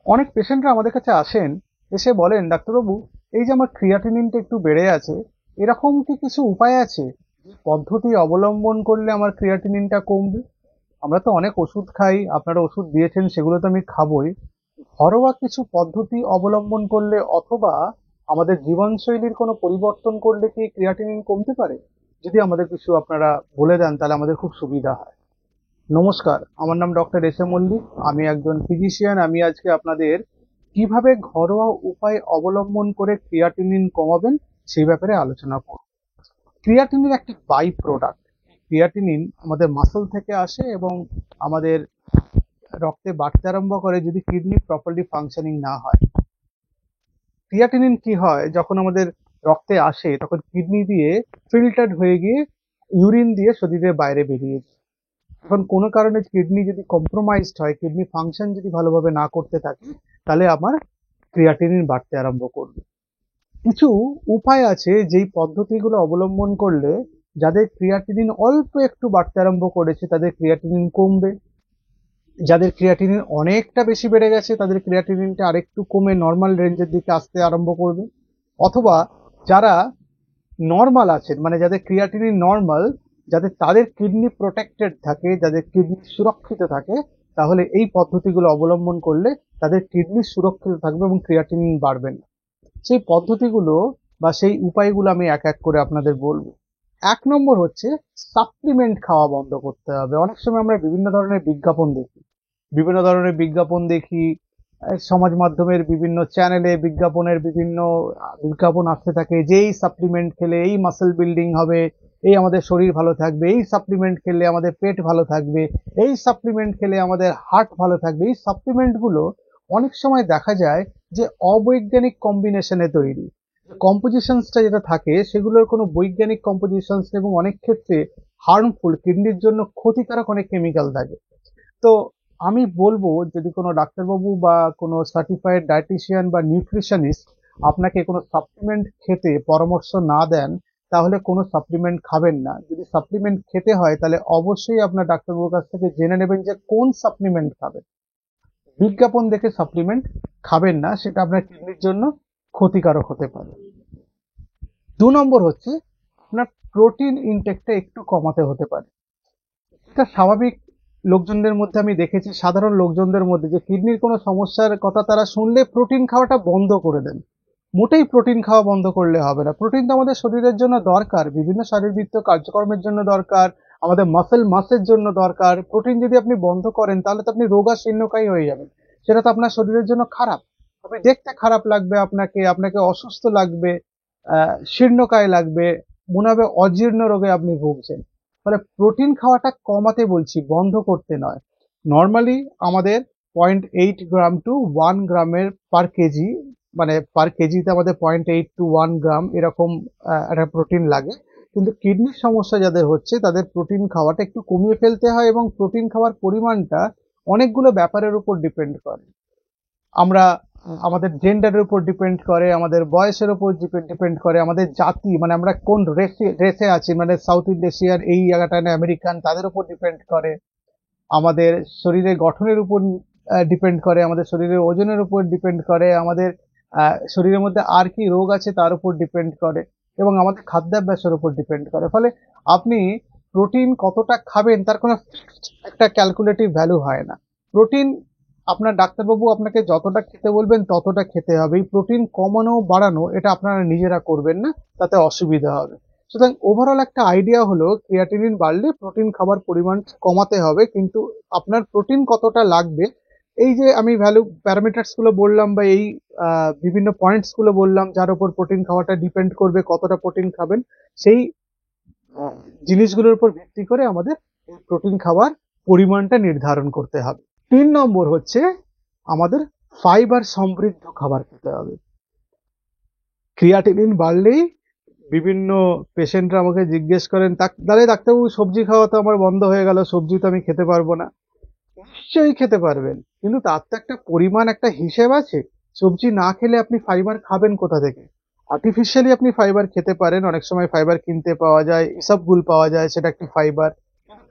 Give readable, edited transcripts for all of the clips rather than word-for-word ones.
অনেক পেশেন্টরা আমাদের কাছে আসেন, এসে বলেন, ডাক্তারবাবু, এই যে আমার ক্রিয়াটিনিনটা একটু বেড়ে আছে, এরকম কি কিছু উপায় আছে যে পদ্ধতি অবলম্বন করলে আমার ক্রিয়াটিনিনটা কমবে? আমরা তো অনেক ওষুধ খাই, আপনারা ওষুধ দিয়েছেন, সেগুলো তো আমি খাবোই। ঘরোয়া কিছু পদ্ধতি অবলম্বন করলে অথবা আমাদের জীবনশৈলীর কোনো পরিবর্তন করলে কি ক্রিয়াটিনিন কমতে পারে? যদি আমাদের কিছু আপনারা বলে দেন তাহলে আমাদের খুব সুবিধা হয়। নমস্কার, আমার নাম ডক্টর এস এ মল্লিক। আমি একজন ফিজিশিয়ান। আমি আজকে আপনাদের কিভাবে ঘরোয়া উপায় অবলম্বন করে ক্রিয়াটিনিন কমাবেন সেই ব্যাপারে আলোচনা করব। ক্রিয়াটিনিন একটি বাই প্রোডাক্ট। ক্রিয়াটিনিন আমাদের মাসল থেকে আসে এবং আমাদের রক্তে বাড়তে আরম্ভ করে যদি কিডনি প্রপারলি ফাংশনিং না হয়। ক্রিয়াটিনিন কি হয়, যখন আমাদের রক্তে আসে তখন কিডনি দিয়ে ফিল্টার্ড হয়ে গিয়ে ইউরিন দিয়ে শরীরের বাইরে বেরিয়ে যায়। এখন কোনো কারণে কিডনি যদি কম্প্রোমাইজড হয়, কিডনি ফাংশন যদি ভালোভাবে না করতে থাকে, তাহলে আমার ক্রিয়াটিনিন বাড়তে আরম্ভ করবে। কিছু উপায় আছে যেই পদ্ধতিগুলো অবলম্বন করলে যাদের ক্রিয়াটিনিন অল্প একটু বাড়তে আরম্ভ করেছে তাদের ক্রিয়াটিনিন কমবে, যাদের ক্রিয়াটিনিন অনেকটা বেশি বেড়ে গেছে তাদের ক্রিয়াটিনিনটা আরেকটু কমে নর্মাল রেঞ্জের দিকে আসতে আরম্ভ করবে। অথবা যারা নর্মাল আছেন, মানে যাদের ক্রিয়াটিনিন নর্মাল, যাদের তাদের কিডনি প্রোটেক্টেড থাকে, যাদের কিডনি সুরক্ষিত থাকে, তাহলে এই পদ্ধতিগুলো অবলম্বন করলে তাদের কিডনি সুরক্ষিত থাকবে এবং ক্রিয়াটিনিন বাড়বে না। সেই পদ্ধতিগুলো বা সেই উপায়গুলো আমি এক এক করে আপনাদের বলবো। 1 নম্বর হচ্ছে সাপ্লিমেন্ট খাওয়া বন্ধ করতে হবে। অনেক সময় আমরা বিভিন্ন ধরনের বিজ্ঞাপন দেখি, সমাজ মাধ্যমের বিভিন্ন চ্যানেলে বিভিন্ন বিজ্ঞাপন আসতে থাকে যে এই সাপ্লিমেন্ট খেলে এই মাসেল বিল্ডিং হবে, এই আমাদের শরীর ভালো থাকবে, এই সাপ্লিমেন্ট খেলে আমাদের পেট ভালো থাকবে, এই সাপ্লিমেন্ট খেলে আমাদের হার্ট ভালো থাকবে। এই সাপ্লিমেন্ট গুলো অনেক সময় দেখা যায় যে অবৈজ্ঞানিক কম্বিনেশনে তৈরি। কম্পোজিশনসটা যেটা থাকে সেগুলোর কোনো বৈজ্ঞানিক কম্পোজিশনস এবং অনেক ক্ষেত্রে হার্মফুল, কিডনির জন্য ক্ষতিকারক অনেক কেমিক্যাল থাকে। তো আমি বলবো, যদি কোনো ডাক্তারবাবু বা কোনো সার্টিফাইড ডায়েটিশিয়ান বা নিউট্রিশনিস্ট আপনাকে কোনো সাপ্লিমেন্ট খেতে পরামর্শ না দেন, তাহলে কোনো সাপ্লিমেন্ট খাবেন না। যদি সাপ্লিমেন্ট খেতে হয় তাহলে অবশ্যই আপনার ডাক্তারবাবুর কাছ থেকে জেনে নেবেন যে কোন সাপ্লিমেন্ট খাবেন। বিজ্ঞাপন দেখে সাপ্লিমেন্ট খাবেন না, সেটা আপনার কিডনির জন্য ক্ষতিকারক হতে পারে। 2 নম্বর হচ্ছে আপনার প্রোটিন ইনটেকটা একটু কমাতে হতে পারে। এটা স্বাভাবিক লোকজনদের মধ্যে আমি দেখেছি, সাধারণ লোকজনদের মধ্যে, যে কিডনির কোনো সমস্যার কথা তারা শুনলে প্রোটিন খাওয়াটা বন্ধ করে দেন। মোটেই প্রোটিন খাওয়া বন্ধ করলে হবে না। প্রোটিন তো আমাদের শরীরের জন্য দরকার, বিভিন্ন শারীরবৃত্তীয় কার্যক্রমের জন্য দরকার, আমাদের মাসের জন্য দরকার। প্রোটিন যদি আপনি বন্ধ করেন তাহলে তো আপনি রোগা শীর্ণকায়ী হয়ে যাবেন। সেটা তো আপনার শরীরের জন্য খারাপ। আপনি দেখতে খারাপ লাগবে, আপনাকে আপনাকে অসুস্থ লাগবে, শীর্ণকায় লাগবে, মনে হবে অজীর্ণ রোগে আপনি ভুগছেন। ফলে প্রোটিন খাওয়াটা কমাতে বলছি, বন্ধ করতে নয়। নর্মালি আমাদের 0.8 গ্রাম টু 1 গ্রামের পার কেজি, মানে পার কেজিতে আমাদের 0.8 to 1 গ্রাম এরকম একটা প্রোটিন লাগে। কিন্তু কিডনির সমস্যা যাদের হচ্ছে তাদের প্রোটিন খাওয়াটা একটু কমিয়ে ফেলতে হয়, এবং প্রোটিন খাওয়ার পরিমাণটা অনেকগুলো ব্যাপারের উপর ডিপেন্ড করে। আমরা আমাদের জেন্ডারের উপর ডিপেন্ড করে, আমাদের বয়সের উপর ডিপেন্ড করে, আমাদের জাতি, মানে আমরা কোন রেসে আছি, মানে সাউথ ইস্ট এশিয়ার এই জায়গাটা না আমেরিকান, তাদের উপর ডিপেন্ড করে, আমাদের শরীরের গঠনের উপর ডিপেন্ড করে, আমাদের শরীরের ওজনের উপর ডিপেন্ড করে, আমাদের শরীরের মধ্যে আর কি রোগ আছে তার উপর ডিপেন্ড করে, এবং আমাদের খাদ্যাভ্যাসের উপর ডিপেন্ড করে। ফলে আপনি প্রোটিন কতটা খাবেন তার কোনো একটা ক্যালকুলেটিভ ভ্যালু হয় না। প্রোটিন আপনার ডাক্তারবাবু আপনাকে যতটা খেতে বলবেন ততটা খেতে হবে। এই প্রোটিন কমানো বাড়ানো এটা আপনারা নিজেরা করবেন না, তাতে অসুবিধা হবে। সুতরাং ওভারঅল একটা আইডিয়া হলো, ক্রিয়াটিনিন বাড়লে প্রোটিন খাবার পরিমাণ কমাতে হবে, কিন্তু আপনার প্রোটিন কতটা লাগবে, এই যে আমি ভ্যালু প্যারামিটার্স গুলো বললাম বা এই বিভিন্ন পয়েন্টস গুলো বললাম যার উপর প্রোটিন খাওয়াটা ডিপেন্ড করবে, কতটা প্রোটিন খাবেন, সেই জিনিসগুলোর উপর ভিত্তি করে আমাদের প্রোটিন খাওয়ার পরিমাণটা নির্ধারণ করতে হবে। 3 নম্বর হচ্ছে আমাদের ফাইবার সমৃদ্ধ খাবার খেতে হবে। ক্রিয়াটিনিন বাড়লেই বিভিন্ন পেশেন্টরা আমাকে জিজ্ঞেস করেন, তাহলে ডাক্তারবাবু সবজি খাওয়া তো আমার বন্ধ হয়ে গেল, সবজি তো আমি খেতে পারবো না। নিশ্চয়ই খেতে পারবেন, কিন্তু তার তো একটা পরিমাণ, একটা হিসেব আছে। সবজি না খেলে আপনি ফাইবার খাবেন কোথা থেকে? আর্টিফিশিয়ালি আপনি ফাইবার খেতে পারেন, অনেক সময় ফাইবার কিনতে পাওয়া যায়, ইসবগুল পাওয়া যায়, সেটা একটি ফাইবার।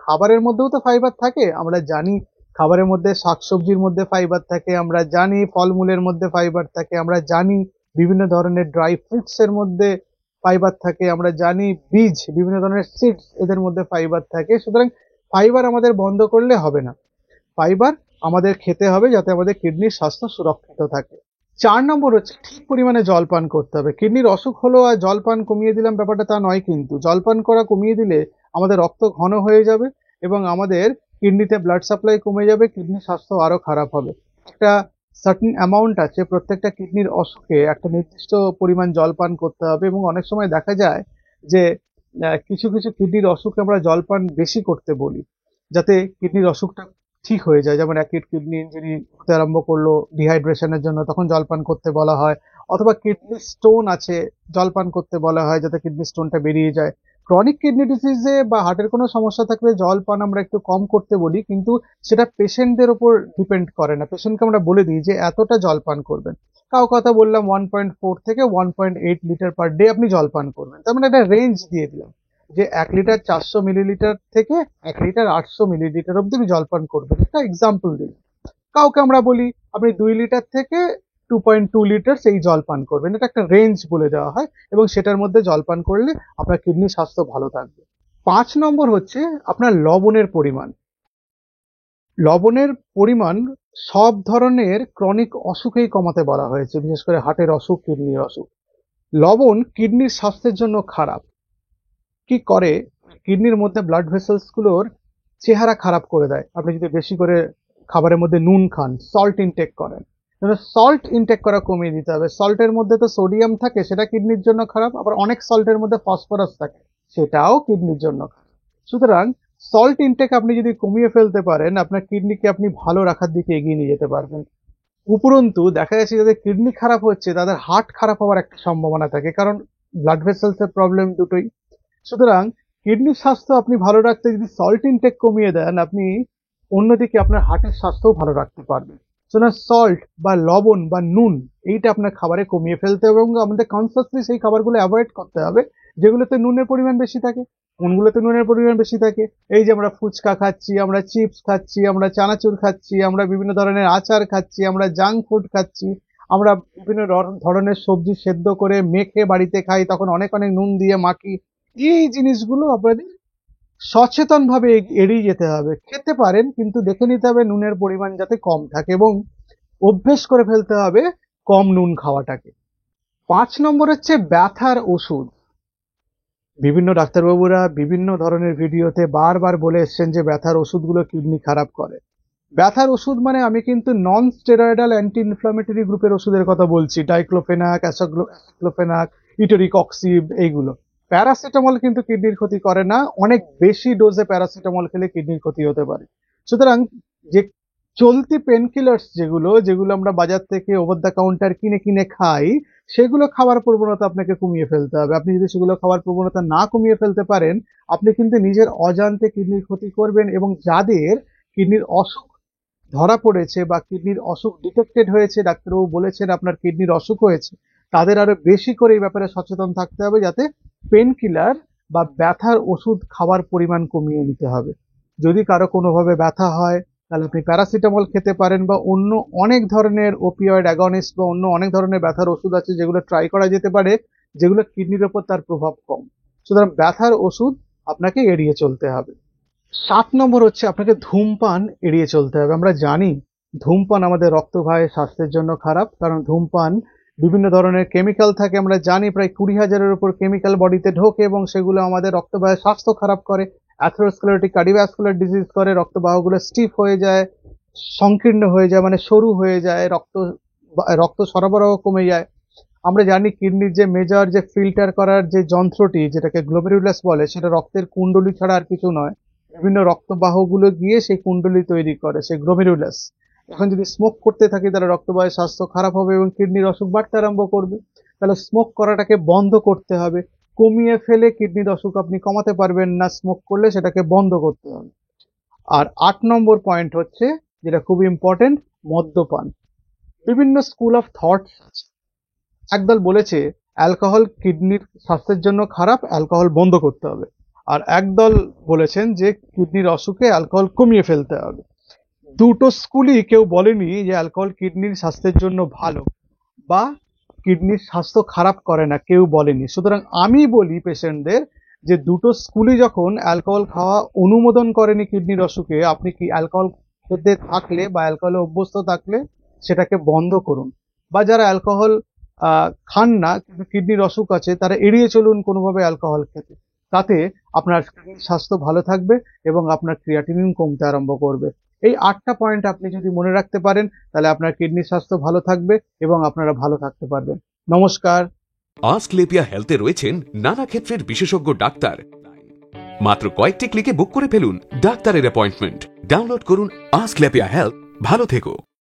খাবারের মধ্যেও তো ফাইবার থাকে, আমরা জানি। খাবারের মধ্যে শাকসবজির মধ্যে ফাইবার থাকে, আমরা জানি ফলমূলের মধ্যে ফাইবার থাকে, আমরা জানি বিভিন্ন ধরনের ড্রাই ফ্রুটস এর মধ্যে ফাইবার থাকে, আমরা জানি বীজ বিভিন্ন ধরনের সিডস এদের মধ্যে ফাইবার থাকে। সুতরাং ফাইবার আমাদের বন্ধ করলে হবে না, ফাইবার আমাদের খেতে হবে যাতে আমাদের কিডনির স্বাস্থ্য সুরক্ষিত থাকে। 4 নম্বর হচ্ছে ঠিক পরিমাণে জল পান করতে হবে। কিডনির অসুখ হলো আর জল পান কমিয়ে দিলাম ব্যাপারটা তা নয়, কিন্তু জল পান করা কমিয়ে দিলে আমাদের রক্ত ঘন হয়ে যাবে এবং আমাদের কিডনিতে ব্লাড সাপ্লাই কমে যাবে, কিডনির স্বাস্থ্য আরো খারাপ হবে। একটা সার্টেন অ্যামাউন্ট আছে, প্রত্যেকটা কিডনির অসুখে একটা নির্দিষ্ট পরিমাণ জল পান করতে হবে। এবং অনেক সময় দেখা যায় যে কিছু কিছু কিডনির অসুখে আমরা জল পান বেশি করতে বলি যাতে কিডনির অসুখটা ঠিক হয়ে যায়। যেমন অ্যাকিউট কিডনি ইনজুরি হতে আরম্ভ করলো ডিহাইড্রেশনের জন্য, তখন জলপান করতে বলা হয়। অথবা কিডনি স্টোন আছে, জলপান করতে বলা হয় যাতে কিডনি স্টোনটা বেরিয়ে যায়। ক্রনিক কিডনি ডিজিজে বা হার্টের কোনো সমস্যা থাকলে জলপান আমরা একটু কম করতে বলি, কিন্তু সেটা পেশেন্টদের উপর ডিপেন্ড করে না। পেশেন্টকে আমরা বলে দিই যে এতটা জলপান করবেন। কাউ কথা বললাম 1.4 থেকে 1.8 লিটার পার ডে আপনি জলপান করবেন, তার মানে একটা রেঞ্জ দিয়ে দিলাম যে 1 লিটার 400 মিলিলিটার থেকে 1 লিটার 800 মিলিলিটার অব্দি আপনি জলপান করবেন, একটা এক্সাম্পল দিন। কাউকে আমরা বলি আপনি 2 লিটার থেকে 2.2 লিটার সেই জলপান করবেন, এটা একটা রেঞ্জ বলে দেওয়া হয় এবং সেটার মধ্যে জলপান করলে আপনার কিডনির স্বাস্থ্য ভালো থাকবে। 5 নম্বর হচ্ছে আপনার লবণের পরিমাণ। লবণের পরিমাণ সব ধরনের ক্রনিক অসুখেই কমাতে বলা হয়েছে, বিশেষ করে হার্টের অসুখ, কিডনির অসুখ। লবণ কিডনির স্বাস্থ্যের জন্য খারাপ। কি করে, কিডনির মধ্যে ব্লাড ভেসেলস গুলোর চেহারা খারাপ করে দেয়। আপনি যদি বেশি করে খাবারের মধ্যে নুন খান, সল্ট ইনটেক করেন, সল্ট ইনটেক করা কমিয়ে দিতে হবে। সল্টের মধ্যে তো সোডিয়াম থাকে, সেটা কিডনির জন্য খারাপ। আবার অনেক সল্টের মধ্যে ফসফরাস থাকে, সেটাও কিডনির জন্য খারাপ। সুতরাং সল্ট ইনটেক আপনি যদি কমিয়ে ফেলতে পারেন, আপনার কিডনিকে আপনি ভালো রাখার দিকে এগিয়ে নিয়ে যেতে পারবেন। উপরন্তু দেখা যাচ্ছে যাদের কিডনি খারাপ হচ্ছে তাদের হার্ট খারাপ হওয়ার একটা সম্ভাবনা থাকে, কারণ ব্লাড ভেসেলস এর প্রবলেম দুটোই। সুতরাং কিডনির স্বাস্থ্য আপনি ভালো রাখতে যদি সল্ট ইনটেক কমিয়ে দেন, আপনি অন্যদিকে আপনার হার্টের স্বাস্থ্যও ভালো রাখতে পারবেন। সুতরাং সল্ট বা লবণ বা নুন এইটা আপনার খাবারে কমিয়ে ফেলতে হবে এবং আমাদের কনসিয়াসলি সেই খাবারগুলো অ্যাভয়েড করতে হবে যেগুলোতে নুনের পরিমাণ বেশি থাকে। কোনগুলোতে নুনের পরিমাণ বেশি থাকে? এই যে আমরা ফুচকা খাচ্ছি, আমরা চিপস খাচ্ছি, আমরা চানাচুর খাচ্ছি, আমরা বিভিন্ন ধরনের আচার খাচ্ছি, আমরা জাঙ্ক ফুড খাচ্ছি, আমরা বিভিন্ন ধরনের সবজি সেদ্ধ করে মেখে বাড়িতে খাই, তখন অনেক অনেক নুন দিয়ে মাখি। এই জিনিসগুলো আপনাদের সচেতন ভাবে এড়িয়ে যেতে হবে। খেতে পারেন কিন্তু দেখে নিতে হবে নুনের পরিমাণ যাতে কম থাকে এবং অভ্যেস করে ফেলতে হবে কম নুন খাওয়াটাকে। 5 নম্বর হচ্ছে ব্যথার ওষুধ। বিভিন্ন ডাক্তারবাবুরা বিভিন্ন ধরনের ভিডিওতে বারবার বলে এসছেন যে ব্যথার ওষুধগুলো কিডনি খারাপ করে। ব্যথার ওষুধ মানে আমি কিন্তু নন স্টেরয়েডাল অ্যান্টি ইনফ্লামেটরি গ্রুপের ওষুধের কথা বলছি, ডাইক্লোফেনাক, অ্যাসাক্লোফেনাক, ইটোরিকক্সিব, এইগুলো। প্যারাসিটামল কিন্তু কিডনির ক্ষতি করে না, অনেক বেশি ডোজে প্যারাসিটামল খেলে কিডনির ক্ষতি হতে পারে। সুতরাং যে চলতি পেনকিলার্স যেগুলো যেগুলো আমরা বাজার থেকে ওভার দ্য কাউন্টার কিনে কিনে খাই, সেগুলো খাওয়ার প্রবণতা আপনাকে কমিয়ে ফেলতে হবে। আপনি যদি সেগুলো খাওয়ার প্রবণতা না কমিয়ে ফেলতে পারেন, আপনি কিন্তু নিজের অজান্তে কিডনির ক্ষতি করবেন। এবং যাদের কিডনির অসুখ ধরা পড়েছে বা কিডনির অসুখ ডিটেক্টেড হয়েছে, ডাক্তারবাবু বলেছেন আপনার কিডনির অসুখ হয়েছে, তাদের আরো বেশি করে এই ব্যাপারে সচেতন থাকতে হবে, যাতে পেন কিলার বা ব্যথার ওষুধ খাওয়ার পরিমাণ কমিয়ে নিতে হবে। যদি কারো কোনোভাবে ব্যথা হয় তাহলে আপনি প্যারাসিটামল খেতে পারেন বা অন্য অনেক ধরনের ওপিয়েড অ্যাগনিস্ট বা অন্য অনেক ধরনের ব্যথার ওষুধ আছে যেগুলো ট্রাই করা যেতে পারে, যেগুলো কিডনির উপর তার প্রভাব কম। সুতরাং ব্যথার ওষুধ আপনাকে এড়িয়ে চলতে হবে। 7 নম্বর হচ্ছে আপনাকে ধূমপান এড়িয়ে চলতে হবে। আমরা জানি ধূমপান আমাদের রক্তবাহে স্বাস্থ্যের জন্য খারাপ, কারণ ধূমপান বিভিন্ন ধরনের কেমিক্যাল থাকে। আমরা জানি প্রায় 20,000-এর উপর কেমিক্যাল বডিতে ঢোকে এবং সেগুলো আমাদের রক্তবাহে স্বাস্থ্য খারাপ করে, অ্যাথেরোস্ক্লেরোটিক কার্ডিওভাস্কুলার ডিজিজ করে, রক্তবাহগুলো স্টিফ হয়ে যায়, সংকীর্ণ হয়ে যায়, মানে সরু হয়ে যায়, রক্ত সরবরাহ কমে যায়। আমরা জানি কিডনির যে মেজর যে ফিল্টার করার যে যন্ত্রটি, যেটাকে গ্লোমেরুলাস বলে, সেটা রক্তের কুণ্ডলী ছাড়া আর কিছু নয়। বিভিন্ন রক্তবাহগুলো গিয়ে সেই কুণ্ডলী তৈরি করে, সেই গ্লোমেরুলাস। এখন যদি স্মোক করতে থাকি তাহলে রক্তবাহের স্বাস্থ্য খারাপ হবে এবং কিডনির অসুখ বাড়তে আরম্ভ করবে। তাহলে স্মোক করাটাকে বন্ধ করতে হবে। কমিয়ে ফেলে কিডনির অসুখ আপনি কমাতে পারবেন না, স্মোক করলে সেটাকে বন্ধ করতে হবে। আর 8 নম্বর পয়েন্ট হচ্ছে যেটা খুব ইম্পর্টেন্ট, মদ্যপান। বিভিন্ন স্কুল অফ থট। একদল বলেছে অ্যালকোহল কিডনির স্বাস্থ্যের জন্য খারাপ, অ্যালকোহল বন্ধ করতে হবে। আর একদল বলেছেন যে কিডনির অসুখে অ্যালকোহল কমিয়ে ফেলতে হবে। দুটো স্কুলই কেউ বলেনি যে অ্যালকোহল কিডনির স্বাস্থ্যের জন্য ভালো বা কিডনির স্বাস্থ্য খারাপ করে না, কেউ বলেনি। সুতরাং আমি বলি পেশেন্টদের যে দুটো স্কুলই যখন অ্যালকোহল খাওয়া অনুমোদন করেনি কিডনির অসুখে, আপনি কি অ্যালকোহল খেতে থাকলে বা অ্যালকোহলে অভ্যস্ত থাকলে সেটাকে বন্ধ করুন। বা যারা অ্যালকোহল খান না কিন্তু কিডনির অসুখ আছে, তারা এড়িয়ে চলুন কোনোভাবে অ্যালকোহল খেতে। তাতে আপনার কিডনির স্বাস্থ্য ভালো থাকবে এবং আপনার ক্রিয়াটিনিন কমতে আরম্ভ করবে। এই 8টা পয়েন্ট আপনি যদি মনে রাখতে পারেন তাহলে আপনার কিডনির স্বাস্থ্য ভালো থাকবে এবং আপনারা ভালো থাকতে পারবেন। নমস্কার। আস্কলেপিয়া হেলথে রয়েছেন নানা ক্ষেত্রের বিশেষজ্ঞ ডাক্তার। মাত্র কয়েকটি ক্লিকে বুক করে ফেলুন ডাক্তারের অ্যাপয়েন্টমেন্ট। ডাউনলোড করুন আস্কলেপিয়া হেলথ। ভালো থেকো।